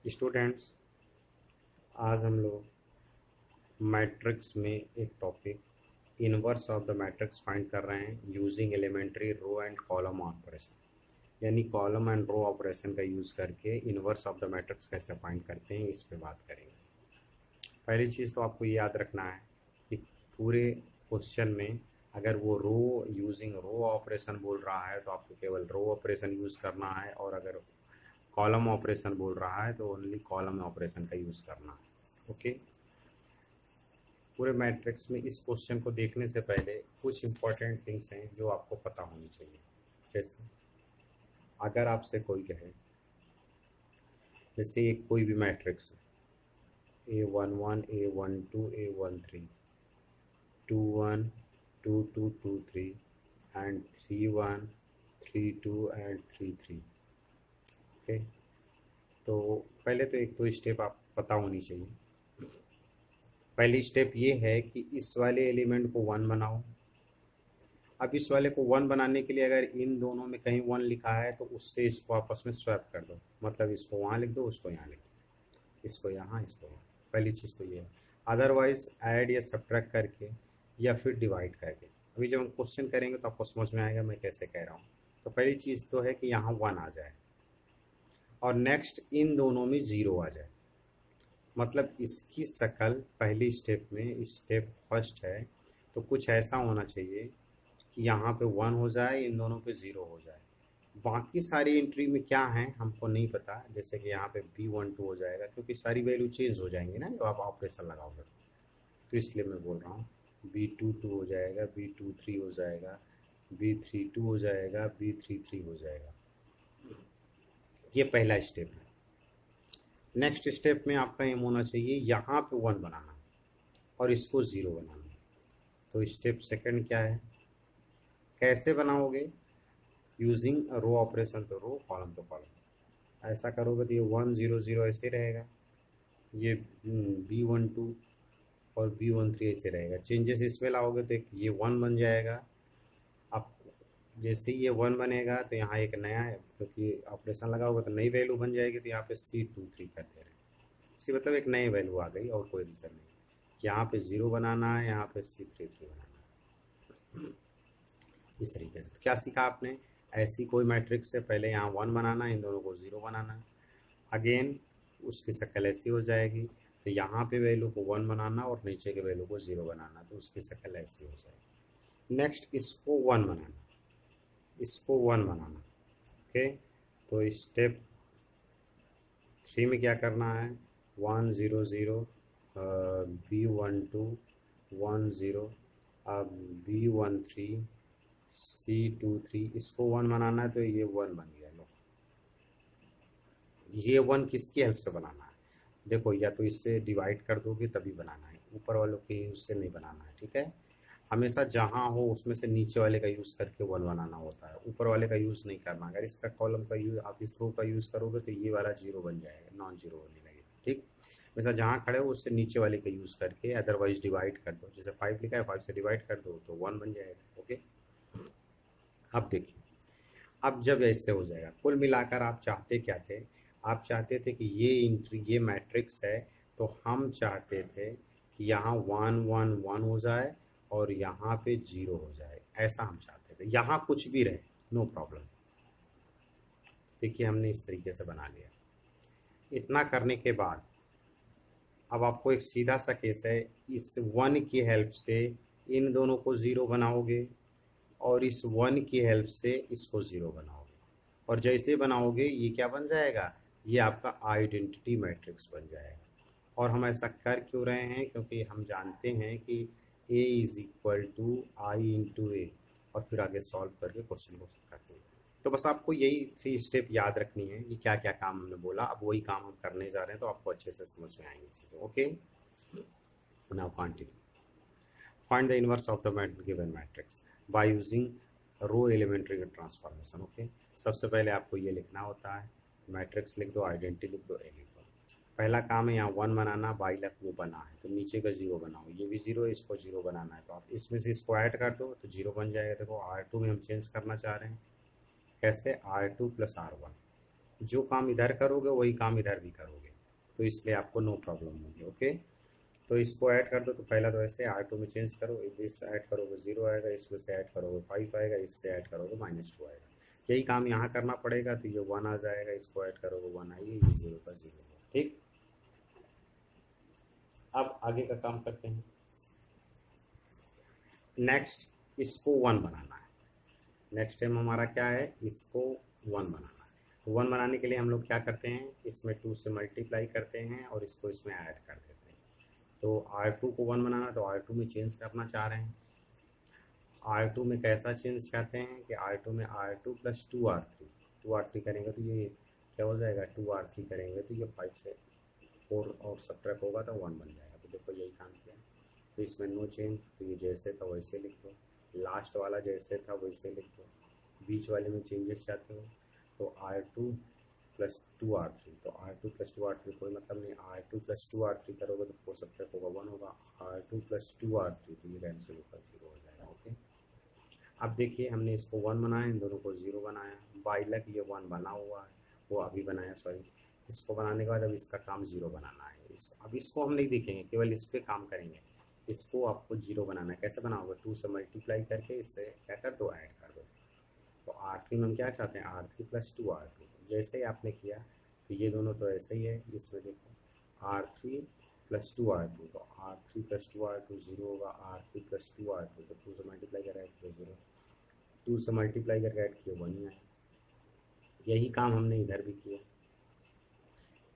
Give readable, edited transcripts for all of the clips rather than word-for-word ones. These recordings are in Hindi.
स्टूडेंट्स, आज हम लोग मैट्रिक्स में एक topic inverse of the matrix find कर रहे हैं using elementary row and column operation. यानी कॉलम एंड रो ऑपरेशन का यूज़ करके इनवर्स ऑफ द मैट्रिक्स कैसे फाइंड करते हैं, इस पे बात करेंगे। पहली चीज़ तो आपको ये याद रखना है कि पूरे क्वेश्चन में अगर वो रो यूजिंग रो ऑपरेशन बोल रहा है तो आपको केवल रो ऑपरेशन यूज़ करना है, और अगर कॉलम ऑपरेशन बोल रहा है तो ओनली कॉलम ऑपरेशन का यूज़ करना है। ओके, पूरे मैट्रिक्स में इस क्वेश्चन को देखने से पहले कुछ इंपॉर्टेंट थिंग्स हैं जो आपको पता होनी चाहिए। जैसे अगर आपसे कोई कहे, जैसे एक कोई भी matrix A11 A12 A13 21 22 23 and 31 32 and 33। Okay, तो पहले तो एक तो स्टेप आप पता होनी चाहिए। पहली स्टेप ये है कि इस वाले एलिमेंट को 1 बनाओ। अब इस वाले को 1 बनाने के लिए अगर इन दोनों में कहीं 1 लिखा है तो उससे इसको आपस में स्वैप कर दो, मतलब इसको वहाँ लिख दो, उसको यहाँ लिख दो, इसको यहाँ, इसको यहाँ। पहली चीज़ तो ये है। अदरवाइज ऐड या सब्ट्रैक्ट करके या फिर डिवाइड करके, अभी जब हम क्वेश्चन करेंगे तो आपको समझ में आएगा मैं कैसे कह रहा हूँ। तो पहली चीज़ तो है कि यहाँ 1 आ जाए और नेक्स्ट इन दोनों में 0 आ जाए। मतलब इसकी शक्ल पहली स्टेप में, स्टेप फर्स्ट है तो कुछ ऐसा होना चाहिए कि यहाँ पे 1 हो जाए, इन दोनों पे 0 हो जाए। बाकी सारी एंट्री में क्या है हमको नहीं पता, जैसे कि यहाँ पे B12 हो जाएगा क्योंकि सारी वैल्यू चेंज हो जाएंगी ना जब आप ऑपरेशन लगाओगे, तो इसलिए मैं बोल रहा हूँ B22 हो जाएगा, B23 हो जाएगा, B32 हो जाएगा, B33 हो जाएगा। ये पहला स्टेप है। नेक्स्ट स्टेप में आपका एम होना चाहिए यहाँ पे 1 बनाना और इसको 0 बनाना। तो स्टेप सेकंड क्या है, कैसे बनाओगे? यूजिंग रो ऑपरेशन, तो रो, कॉलम तो कॉलम। ऐसा करोगे तो ये 1 0 0 ऐसे रहेगा, ये B12 और B13 ऐसे रहेगा। चेंजेस इसमें लाओगे तो एक ये 1 बन जाएगा। अब जैसे ही ये 1 बनेगा तो यहाँ एक नया है, क्योंकि ऑपरेशन लगाओगे तो नई वैल्यू बन जाएगी, तो यहाँ पे C23 करते रहे। इसी मतलब एक नई वैल्यू आ गई और कोई रीज़न नहीं। यहाँ पे 0 बनाना है, यहाँ पे C33 बनाना है। इस तरीके से तो क्या सीखा आपने? ऐसी कोई मैट्रिक्स से पहले यहाँ 1 बनाना, इन दोनों को 0 बनाना, अगेन उसकी शक्ल ऐसी हो जाएगी। तो यहाँ पे वैल्यू को 1 बनाना और नीचे के वैल्यू को 0 बनाना, तो उसकी शक्ल ऐसी हो जाएगी। नेक्स्ट इसको 1 बनाना, इसको 1 बनाना। ओके, तो स्टेप 3 में क्या करना है, 1 0 0 B12 1 0, अब B13 C23, इसको 1 बनाना है तो ये 1 बन गया। लो, ये 1 किसकी हेल्प से बनाना है? देखो, या तो इससे डिवाइड कर दोगे तभी बनाना है, ऊपर वालों के उससे नहीं बनाना है। ठीक है, हमेशा जहाँ हो उसमें से नीचे वाले का यूज़ करके 1 बनाना होता है, ऊपर वाले का यूज़ नहीं करना। अगर इसका कॉलम का यूज आप इस रो का यूज़ करोगे तो ये वाला 0 बन जाएगा, नॉन 0 होने लगेगा। ठीक, हमेशा जहाँ खड़े हो उससे नीचे वाले का यूज़ करके, अदरवाइज डिवाइड कर दो। जैसे 5 लिखा है, 5 से डिवाइड कर दो तो 1 बन जाएगा। ओके, अब देखिए, अब जब ऐसे हो जाएगा, कुल मिलाकर आप चाहते क्या थे? आप चाहते थे कि ये मैट्रिक्स है, तो हम चाहते थे कि यहाँ 1 1 1 हो जाए और यहाँ पे 0 हो जाए, ऐसा हम चाहते थे। यहाँ कुछ भी रहे, नो प्रॉब्लम। देखिए, हमने इस तरीके से बना लिया। इतना करने के बाद अब आपको एक सीधा सा केस है, इस 1 की हेल्प से इन दोनों को 0 बनाओगे और इस 1 की हेल्प से इसको 0 बनाओगे, और जैसे बनाओगे ये क्या बन जाएगा, ये आपका आइडेंटिटी मैट्रिक्स बन जाएगा। और हम ऐसा कर क्यों रहे हैं? क्योंकि हम जानते हैं कि A is equal to I into A, और फिर आगे सॉल्व करके क्वेश्चन को करते हैं। तो बस आपको यही 3 स्टेप याद रखनी है कि क्या क्या काम हमने बोला, अब वही काम हम करने जा रहे हैं, तो आपको अच्छे से समझ में आएंगी चीज़ें। Okay, now continue. Find the inverse of the given matrix by using row elementary transformation. Okay, सबसे पहले आपको ये लिखना होता है, मैट्रिक्स लिख दो, आइडेंटिटी लिख दो, ए लिख दो। पहला काम है यहाँ 1 बनाना, बाई लक वो बना है तो नीचे का 0 बनाओ, ये भी 0 है, इसको 0 बनाना है तो आप इसमें से इसको ऐड कर दो तो 0 बन जाएगा। देखो, R2 में हम चेंज करना चाह रहे हैं, कैसे? R2 plus R1। जो काम इधर करोगे वही काम इधर भी करोगे, तो इसलिए आपको नो प्रॉब्लम होगी। ओके, तो इसको ऐड कर दो। तो पहला तो ऐसे R2 में चेंज करो, इस ऐड करोगे 0 आएगा, इसमें से ऐड करोगे 5 आएगा, इससे ऐड करोगे -2 आएगा। यही काम यहाँ करना पड़ेगा। तो ये 1 आ जाएगा, इसको ऐड करोगे 1 आएगी, ये 0 का 0 होगा। ठीक, अब आगे का काम करते हैं। नेक्स्ट इसको 1 बनाना है। नेक्स्ट टाइम हमारा क्या है, इसको 1 बनाना है। तो 1 बनाने के लिए हम लोग क्या करते हैं, इसमें 2 से मल्टीप्लाई करते हैं और इसको इसमें ऐड कर देते हैं। तो R2 को 1 बनाना, तो R2 में चेंज करना चाह रहे हैं। R2 में कैसा चेंज करते हैं कि R2 में R2 + 2R3 करेंगे तो ये क्या हो जाएगा, 2R3 करेंगे तो ये 5 से 4 और सब्ट्रैक्ट होगा तो 1 बन जाएगा। तो देखो यही काम किया। तो इसमें नो चेंज, तो ये जैसे था वैसे लिख दो, लास्ट वाला जैसे था वैसे लिख दो, बीच वाले में चेंजेस चाहते हो तो R2 + 2R3, तो R2 + 2R3 कोई मतलब नहीं, R2 + 2R3 करोगे तो 4 सब्ट्रैक्ट होगा 1 होगा, R2 + 2R3 तो ये कैंसिल होकर 0 हो जाएगा। ओके, अब देखिए हमने इसको 1 बनाया, इन दोनों को 0 बनाया। बाई लक ये 1 बना हुआ है, वो अभी बनाया, सॉरी। इसको बनाने के बाद अब इसका काम 0 बनाना है। अब इसको हम नहीं देखेंगे, केवल इस पर काम करेंगे। इसको आपको 0 बनाना है। कैसे बनाओगे, 2 से मल्टीप्लाई करके इससे क्या कर दो, ऐड कर दो। तो R3 में हम क्या चाहते हैं, R3 + 2R2। जैसे ही आपने किया तो ये दोनों तो ऐसे ही है। इसमें देखो R3 + 2R2, तो R3 + 2R2 0 होगा, R3 + 2R2 तो 2 से मल्टीप्लाई कर ऐड किया 0, 2 से मल्टीप्लाई करके ऐड किया 1 ही आया। यही काम हमने इधर भी किया,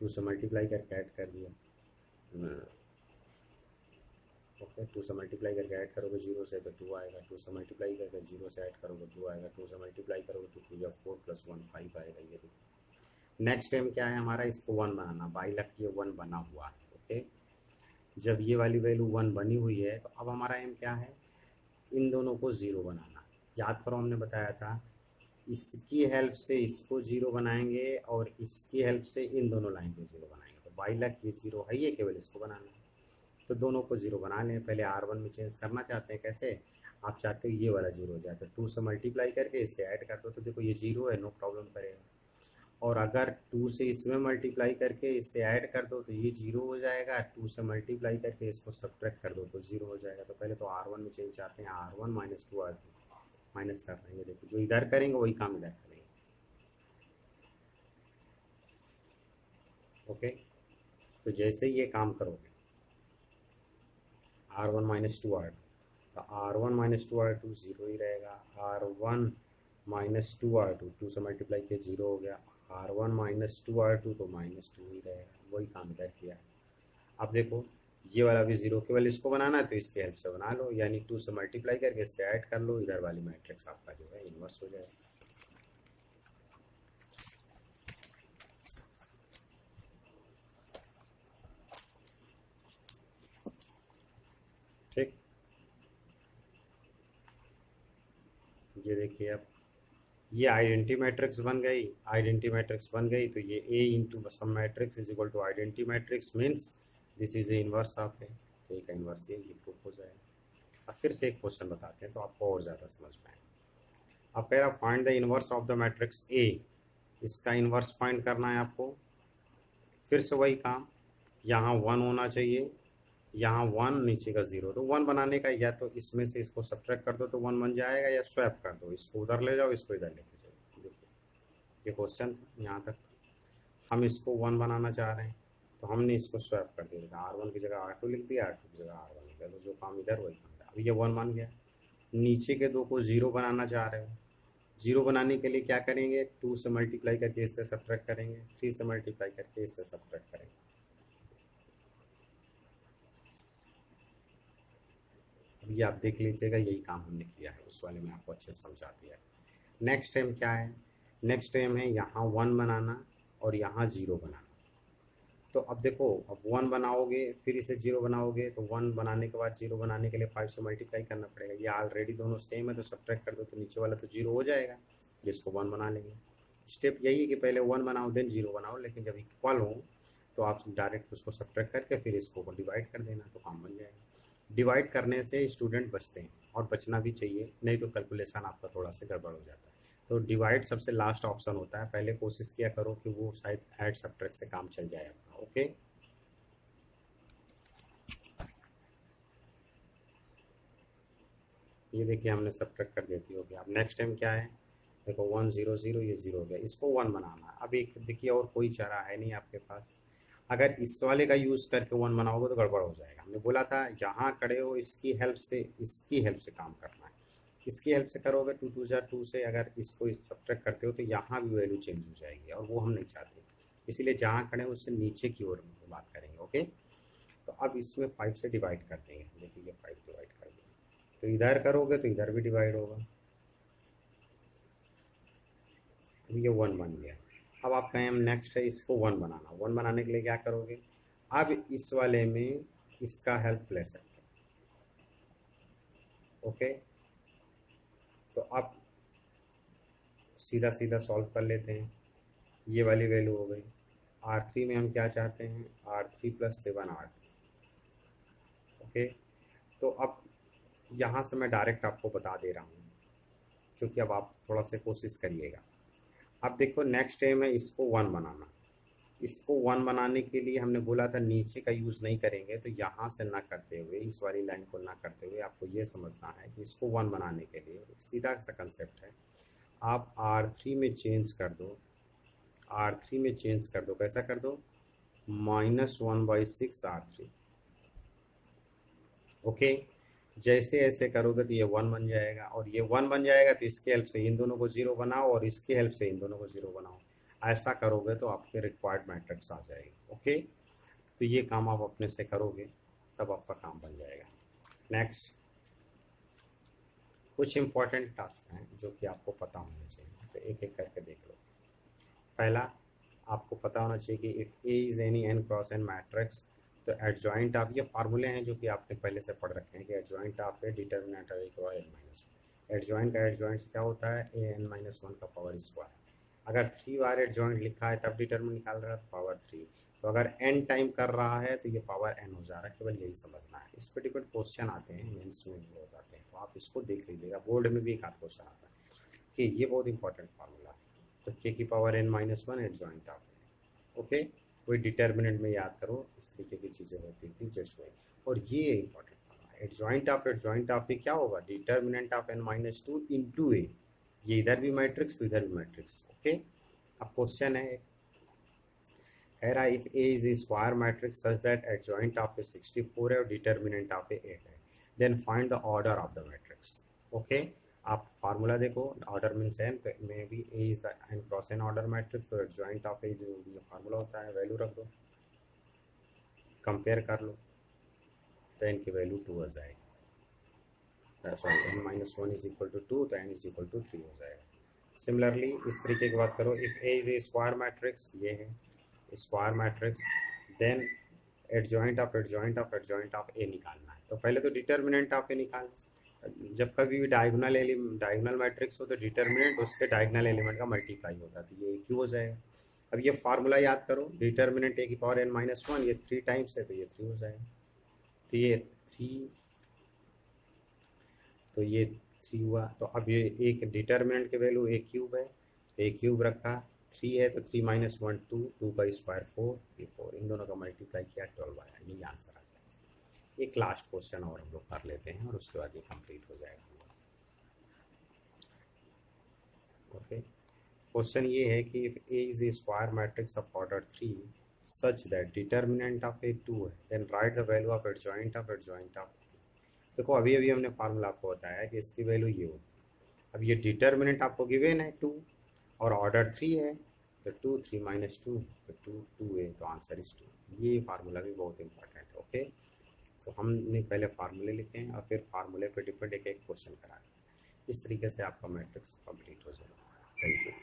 2 से मल्टीप्लाई करके ऐड कर दिया। ओके, 2 से मल्टीप्लाई करके ऐड करोगे 0 से तो 2 आएगा, 2 से मल्टीप्लाई करके 0 से ऐड करोगे 2 आएगा, 2 से मल्टीप्लाई करोगे तो 2 या 4 + 1 5 आएगा। ये देखो नेक्स्ट टाइम क्या है हमारा, इसको 1 बनाना। बाई लक ये 1 बना हुआ है। ओके, जब ये वाली वैल्यू 1 बनी हुई है तो अब हमारा एम क्या है, इन दोनों को 0 बनाना। याद करो हमने बताया था, इसकी हेल्प से इसको 0 बनाएंगे और इसकी हेल्प से इन दोनों लाइन को 0 बनाएंगे। तो बाई लक ये 0 है, ये केवल इसको बनाना है। तो दोनों को 0 बना लें। पहले R1 में चेंज करना चाहते हैं, कैसे, आप चाहते हो ये वाला 0 हो जाए तो 2 से मल्टीप्लाई करके इससे ऐड कर दो। तो देखो ये 0 है, नो प्रॉब्लम करेगा। और अगर 2 से इसमें मल्टीप्लाई करके इससे ऐड कर दो तो ये 0 हो जाएगा, 2 से मल्टीप्लाई करके इसको सब्ट्रैक्ट कर दो तो 0 हो जाएगा। तो पहले तो R1 में चेंज चाहते हैं, R1 - 2R2 माइनस कर रहे हैं। देखो जो इधर करेंगे वही काम इधर करेंगे। ओके, तो जैसे ही ये काम करोगे R1 - 2R2, तो R1 - 2R2 0 ही रहेगा, R1 - 2R2 2 से मल्टीप्लाई किया 0 हो गया, R1 - 2R2 तो -2 ही रहेगा। वही काम इधर किया। अब देखो ये वाला भी 0, केवल इसको बनाना है तो इसके हेल्प से बना लो, यानी 2 से मल्टीप्लाई करके इससे ऐड कर लो, इधर वाली मैट्रिक्स आपका जो है इन्वर्स हो जाएगा। ठीक, ये देखिए अब ये आइडेंटिटी मैट्रिक्स बन गई। आइडेंटिटी मैट्रिक्स बन गई तो ये A into some matrix is equal to identity matrix means this is A inverse of A. तो एक इनवर्स ये प्रूफ हो जाएगा। अब फिर से एक क्वेश्चन बताते हैं तो आपको और ज़्यादा समझ में आएगा। अब कह रहा find the inverse of the matrix A। इसका इनवर्स फाइंड करना है आपको। फिर से वही काम, यहाँ 1 होना चाहिए, यहाँ 1 नीचे का 0। तो 1 बनाने का या तो इसमें से इसको सब्ट्रैक्ट कर दो तो 1 बन जाएगा, या स्वैप कर दो, इसको उधर ले जाओ इसको इधर लेके जाओ। देखो ये क्वेश्चन था यहाँ तक। हम इसको 1 बनाना चाह रहे हैं तो हमने इसको स्वैप कर दिया, R1 की जगह R2 लिख दिया, R2 की जगह R1 लिख दिया। तो जो काम इधर वही काम था। अब ये 1 बन गया। नीचे के दो को 0 बनाना चाह रहे हो, 0 बनाने के लिए क्या करेंगे, 2 से मल्टीप्लाई करके इससे सब्ट्रैक्ट करेंगे, 3 से मल्टीप्लाई करके इससे सब्ट्रैक्ट करेंगे। ये आप देख लीजिएगा, यही काम हमने किया है। उस वाले में आपको अच्छे से समझा दिया है। नेक्स्ट टाइम क्या है, नेक्स्ट टाइम है यहाँ 1 बनाना और यहाँ 0 बनाना। तो अब देखो, अब 1 बनाओगे फिर इसे 0 बनाओगे तो 1 बनाने के बाद 0 बनाने के लिए 5 से मल्टीप्लाई करना पड़ेगा। ये ऑलरेडी दोनों सेम है तो सब्ट्रैक्ट कर दो तो नीचे वाला तो 0 हो जाएगा, जिसको 1 बना लेंगे। स्टेप यही है कि पहले 1 बनाओ देन 0 बनाओ, लेकिन जब इक्वल हो तो आप डायरेक्ट उसको सब्ट्रैक्ट करके फिर इसको डिवाइड कर देना तो काम बन जाएगा। डिवाइड करने से स्टूडेंट बचते हैं और बचना भी चाहिए, नहीं तो कैलकुलेशन आपका थोड़ा सा गड़बड़ हो जाता है। तो डिवाइड सबसे लास्ट ऑप्शन होता है, पहले कोशिश किया करो कि वो शायद ऐड सब्ट्रैक्ट से काम चल जाए आपका। ओके। ये देखिए हमने सब्ट्रैक्ट कर देती होगी। अब नेक्स्ट टाइम क्या है, देखो 1 0 0, ये 0 हो गया, इसको 1 बनाना है। अब एक देखिए और कोई चारा है नहीं आपके पास, अगर इस वाले का यूज़ करके 1 बनाओगे तो गड़बड़ हो जाएगा। हमने बोला था जहाँ खड़े हो इसकी हेल्प से काम करना है। इसकी हेल्प से करोगे 2 2 जा 2 से, अगर इसको सब्ट्रैक्ट करते हो तो यहाँ भी वैल्यू चेंज हो जाएगी और वो हम नहीं चाहते। इसीलिए जहाँ खड़े हो उससे नीचे की ओर बात करेंगे। ओके, तो अब इसमें 5 से डिवाइड कर देंगे। देखिए ये 5 डिवाइड कर देंगे, तो इधर करोगे तो इधर भी डिवाइड होगा। अब ये 1 बन गया। अब आप कहें हम नेक्स्ट है इसको 1 बनाना। 1 बनाने के लिए क्या करोगे, अब इस वाले में इसका हेल्प ले सकते हो। ओके, तो अब सीधा सीधा सॉल्व कर लेते हैं। ये वाली वैल्यू हो गई। R3 में हम क्या चाहते हैं, R3 + 7 R। ओके, तो अब यहाँ से मैं डायरेक्ट आपको बता दे रहा हूँ, क्योंकि अब आप थोड़ा सा कोशिश करिएगा। अब देखो नेक्स्ट टाइम है इसको 1 बनाना। इसको 1 बनाने के लिए हमने बोला था नीचे का यूज़ नहीं करेंगे, तो यहाँ से ना करते हुए, इस वाली लाइन को ना करते हुए आपको ये समझना है कि इसको 1 बनाने के लिए सीधा सा कंसेप्ट है, आप R3 में चेंज कर दो। R3 में चेंज कर दो, कैसा कर दो, -1/6 R3। ओके, जैसे ऐसे करोगे तो ये 1 बन जाएगा, और ये 1 बन जाएगा तो इसके हेल्प से इन दोनों को 0 बनाओ और इसके हेल्प से इन दोनों को 0 बनाओ। ऐसा करोगे तो आपके रिक्वायर्ड मैट्रिक्स आ जाएगी। ओके, तो ये काम आप अपने से करोगे तब आपका काम बन जाएगा। नेक्स्ट, कुछ इंपॉर्टेंट टास्क हैं जो कि आपको पता होना चाहिए, तो एक एक करके देख लो। पहला, आपको पता होना चाहिए कि if A is any n cross n matrix, तो एडजॉइंट ऑफ, ये फार्मूले हैं जो कि आपने पहले से पढ़ रखे हैं कि adjoint of A determinant of A को n-1। एडजॉइंट का एडजॉइंट क्या होता है, an-1 का पावर स्क्वायर। अगर 3 बार एडजॉइंट लिखा है तब डिटर्मिनेंट निकाल रहा है तो पावर 3, तो अगर n टाइम कर रहा है तो ये पावर n हो जा रहा है। केवल यही समझना है। इस पर डिपेंड क्वेश्चन आते हैं, मेंस में भी हो जाते हैं, तो आप इसको देख लीजिएगा। बोर्ड में भी एक आध क्वेश्चन आता है कि ये बहुत इंपॉर्टेंट फार्मूला है। तो k की पावर n-1 एडजॉइंट ऑफ है। ओके, कोई डिटर्मिनेंट में याद करो, इस तरीके की चीज़ें होती थी जस्ट वही। और ये इंपॉर्टेंट एडजॉइंट ऑफ ए क्या होगा, डिटर्मिनेंट ऑफ n-2 इंटू ए। ये इधर भी मैट्रिक्स तो इधर भी मैट्रिक्स। ओके, अब क्वेश्चन है, if A is a square matrix such that adjoint of a 64 है और determinant of a 8 है, then find the order of the matrix। Okay, आप फार्मूला देखो, ऑर्डर मीन्स n, तो may be A is the n cross n order matrix, तो एडजॉइंट ऑफ ए जो ये फार्मूला होता है वैल्यू रख दो, कंपेयर कर लो, तो n की वैल्यू 2 हो जाएगी। Sorry, n-1 is equal to 2, तो n इज इक्वल टू 3 हो जाएगा। सिमिलरली इस तरीके की बात करो, if A is a square matrix, ये है square matrix, then adjoint of A निकालना है। तो पहले तो डिटर्मिनेंट ऑफ ए निकाल, जब कभी भी डायगोनल मैट्रिक्स हो तो डिटर्मिनेंट उसके डायगोनल एलिमेंट का मल्टीप्लाई होता है, तो ये क्यू हो जाएगा। अब ये फार्मूला याद करो, डिटर्मिनेंट ए की पावर n-1, ये 3 टाइम्स है तो ये 3 हो जाएगा। तो ये 3, तो ये 3 हुआ। तो अब ये एक डिटर्मिनेंट की वैल्यू ए क्यूब है, ए क्यूब रखा, 3 है तो 3 - 1 2, 2 का स्क्वायर 4, ये 4, इन दोनों का मल्टीप्लाई किया 12 आया, यही आंसर आ जाएगा। एक लास्ट क्वेश्चन और हम लोग कर लेते हैं और उसके बाद ये कंप्लीट हो जाएगा। ओके, क्वेश्चन ये है कि if A is a square matrix of order 3 such that determinant of A 2 है, then write the value of adjoint of. देखो अभी अभी हमने फार्मूला आपको बताया कि इसकी वैल्यू ये होती है। अब ये डिटर्मिनेंट आपको गिवन है 2 और ऑर्डर 3 है, तो 2 3 - 2, तो 2 2 है, तो आंसर इज 2। ये फार्मूला भी बहुत इंपॉर्टेंट है। ओके, तो हमने पहले फार्मूले लिखे हैं और फिर फार्मूले पे डिपेंड एक एक क्वेश्चन करा है। इस तरीके से आपका मैट्रिक्स कंप्लीट हो जाएगा। Thank you.